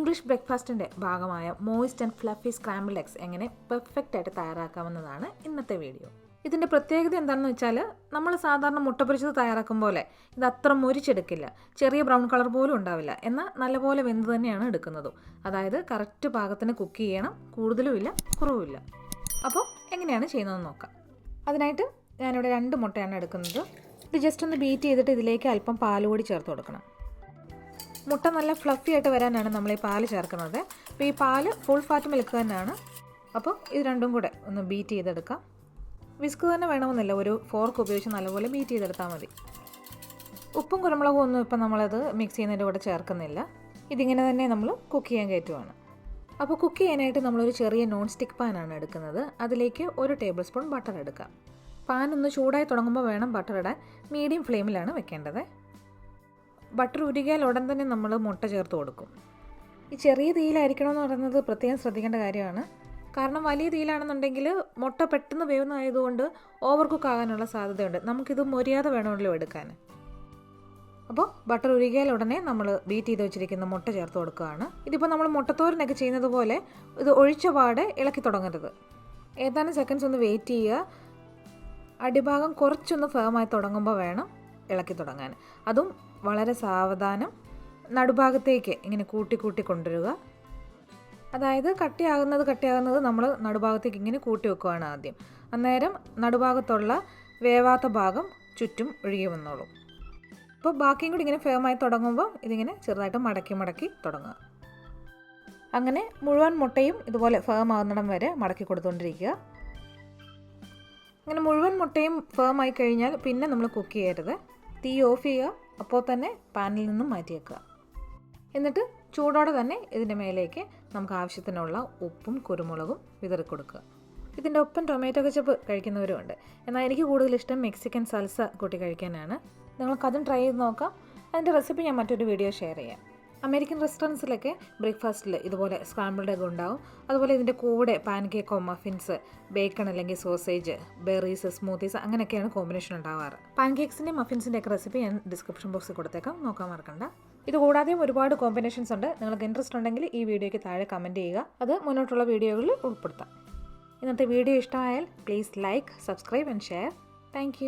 English ബ്രേക്ക്ഫാസ്റ്റിൻ്റെ ഭാഗമായ moist and fluffy scrambled eggs എങ്ങനെ perfect ആയിട്ട് തയ്യാറാക്കാമെന്നതാണ് ഇന്നത്തെ വീഡിയോ. ഇതിൻ്റെ പ്രത്യേകത എന്താണെന്ന് വെച്ചാൽ നമ്മൾ സാധാരണ മുട്ട പൊരിച്ചത് തയ്യാറാക്കും പോലെ ഇത് അത്ര മൊരിച്ചെടുക്കില്ല, ചെറിയ ബ്രൗൺ കളർ പോലും ഉണ്ടാവില്ല, എന്നാൽ നല്ലപോലെ വെന്ത് തന്നെയാണ് എടുക്കുന്നതും. അതായത് കറക്റ്റ് പാകത്തിന് കുക്ക് ചെയ്യണം, കൂടുതലുമില്ല കുറവുമില്ല. അപ്പോൾ എങ്ങനെയാണ് ചെയ്യുന്നതെന്ന് നോക്കാം. അതിനായിട്ട് ഞാനിവിടെ 2 മുട്ടയാണ് എടുക്കുന്നത്. ഇത് ജസ്റ്റ് ഒന്ന് ബീറ്റ് ചെയ്തിട്ട് ഇതിലേക്ക് അല്പം പാൽ കൂടി ചേർത്ത് കൊടുക്കണം. മുട്ട നല്ല ഫ്ലഫി ആയിട്ട് വരാനാണ് നമ്മൾ ഈ പാല് ചേർക്കുന്നത്. അപ്പോൾ ഈ പാല് ഫുൾ ഫാറ്റ് മിൽക്ക് തന്നെയാണ്. അപ്പോൾ ഇത് രണ്ടും കൂടെ ഒന്ന് ബീറ്റ് ചെയ്തെടുക്കാം. വിസ്ക് തന്നെ വേണമെന്നില്ല, ഒരു ഫോർക്ക് ഉപയോഗിച്ച് നല്ലപോലെ ബീറ്റ് ചെയ്തെടുത്താൽ മതി. ഉപ്പും കുരുമുളകും ഒന്നും ഇപ്പം നമ്മളത് മിക്സ് ചെയ്യുന്നതിൻ്റെ കൂടെ ചേർക്കുന്നില്ല. ഇതിങ്ങനെ തന്നെ നമ്മൾ കുക്ക് ചെയ്യാൻ കയറ്റുവാണ്. അപ്പോൾ കുക്ക് ചെയ്യാനായിട്ട് നമ്മളൊരു ചെറിയ നോൺ സ്റ്റിക്ക് പാനാണ് എടുക്കുന്നത്. അതിലേക്ക് 1 ടേബിൾ സ്പൂൺ ബട്ടർ എടുക്കാം. പാൻ ഒന്ന് ചൂടായി തുടങ്ങുമ്പോൾ വേണം ബട്ടർ ഇടാൻ. മീഡിയം ഫ്ലെയിമിലാണ് വെക്കേണ്ടത്. ബട്ടർ ഉരുകിയാൽ ഉടൻ തന്നെ നമ്മൾ മുട്ട ചേർത്ത് കൊടുക്കും. ഈ ചെറിയ തീയിലായിരിക്കണമെന്ന് പറയുന്നത് പ്രത്യേകം ശ്രദ്ധിക്കേണ്ട കാര്യമാണ്. കാരണം വലിയ തീയിലാണെന്നുണ്ടെങ്കിൽ മുട്ട പെട്ടെന്ന് വേവുന്നതായതുകൊണ്ട് ഓവർ കുക്ക് ആകാനുള്ള സാധ്യതയുണ്ട്. നമുക്കിത് മൊരിയാതെ വേണമല്ലോ എടുക്കാൻ. അപ്പോൾ ബട്ടർ ഉരുകിയാൽ ഉടനെ നമ്മൾ ബീറ്റ് ചെയ്ത് വെച്ചിരിക്കുന്ന മുട്ട ചേർത്ത് കൊടുക്കുകയാണ്. ഇതിപ്പോൾ നമ്മൾ മുട്ടത്തോരനൊക്കെ ചെയ്യുന്നത് പോലെ ഇത് ഒഴിച്ച പാടെ ഇളക്കി തുടങ്ങരുത്. ഏതാനും സെക്കൻഡ്സ് ഒന്ന് വെയിറ്റ് ചെയ്യുക. അടിഭാഗം കുറച്ചൊന്ന് ഫേമായി തുടങ്ങുമ്പോൾ വേണം ഇളക്കി തുടങ്ങാൻ. അതും വളരെ സാവധാനം നടുഭാഗത്തേക്ക് ഇങ്ങനെ കൂട്ടി കൊണ്ടുവരിക. അതായത് കട്ടിയാകുന്നത് നമ്മൾ നടുഭാഗത്തേക്ക് ഇങ്ങനെ കൂട്ടി വെക്കുകയാണ് ആദ്യം. അന്നേരം നടുഭാഗത്തുള്ള വേവാത്ത ഭാഗം ചുറ്റും ഒഴുകി വന്നോളും. അപ്പോൾ ബാക്കിയും കൂടി ഇങ്ങനെ ഫേമായി തുടങ്ങുമ്പോൾ ഇതിങ്ങനെ ചെറുതായിട്ട് മടക്കി തുടങ്ങുക. അങ്ങനെ മുഴുവൻ മുട്ടയും ഇതുപോലെ ഫേം ആകുന്നിടം വരെ മടക്കി കൊടുത്തുകൊണ്ടിരിക്കുക. അങ്ങനെ മുഴുവൻ മുട്ടയും ഫേം ആയി കഴിഞ്ഞാൽ പിന്നെ നമ്മൾ കുക്ക് ചെയ്യരുത്. തീ ഓഫ് ചെയ്യുക. അപ്പോൾ തന്നെ പാനിൽ നിന്നും മാറ്റി വെക്കുക. എന്നിട്ട് ചൂടോടെ തന്നെ ഇതിൻ്റെ മേലേക്ക് നമുക്ക് ആവശ്യത്തിനുള്ള ഉപ്പും കുരുമുളകും വിതറി കൊടുക്കുക. ഇതിൻ്റെ ഒപ്പം ടൊമാറ്റോ കെച്ചപ്പ് കഴിക്കുന്നവരുമുണ്ട്. എന്നാൽ എനിക്ക് കൂടുതൽ ഇഷ്ടം മെക്സിക്കൻ സൽസ കൂട്ടി കഴിക്കാനാണ്. നിങ്ങൾക്കതും ട്രൈ ചെയ്ത് നോക്കാം. അതിൻ്റെ റെസിപ്പി ഞാൻ മറ്റൊരു വീഡിയോ ഷെയർ ചെയ്യാം. അമേരിക്കൻ റെസ്റ്റോറൻറ്റ്സിലൊക്കെ ബ്രേക്ക്ഫാസ്റ്റിൽ ഇതുപോലെ സ്ക്രാമ്പിൾഡ് എഗ് ഉണ്ടാവും. അതുപോലെ ഇതിൻ്റെ കൂടെ പാൻകേക്കോ, മഫിൻസ്, ബേക്കൺ അല്ലെങ്കിൽ സോസേജ്, ബെറീസ്, സ്മൂത്തീസ് അങ്ങനെയൊക്കെയാണ് കോമ്പിനേഷൻ ഉണ്ടാവാറ്. പാൻകേക്സിൻ്റെ മഫിൻസിൻ്റെ ഒക്കെ റെസിപ്പി ഞാൻ ഡിസ്ക്രിപ്ഷൻ ബോക്സിൽ കൊടുത്തേക്കാം, നോക്കാൻ മറക്കണ്ട. ഇത് കൂടാതെയും ഒരുപാട് കോമ്പിനേഷൻസ് ഉണ്ട്. നിങ്ങൾക്ക് ഇൻട്രസ്റ്റ് ഉണ്ടെങ്കിൽ ഈ വീഡിയോയ്ക്ക് താഴെ കമൻറ്റ് ചെയ്യുക. അത് മുന്നോട്ടുള്ള വീഡിയോകളിൽ ഉൾപ്പെടുത്താം. ഇന്നത്തെ വീഡിയോ ഇഷ്ടമായാൽ please like, subscribe and share. Thank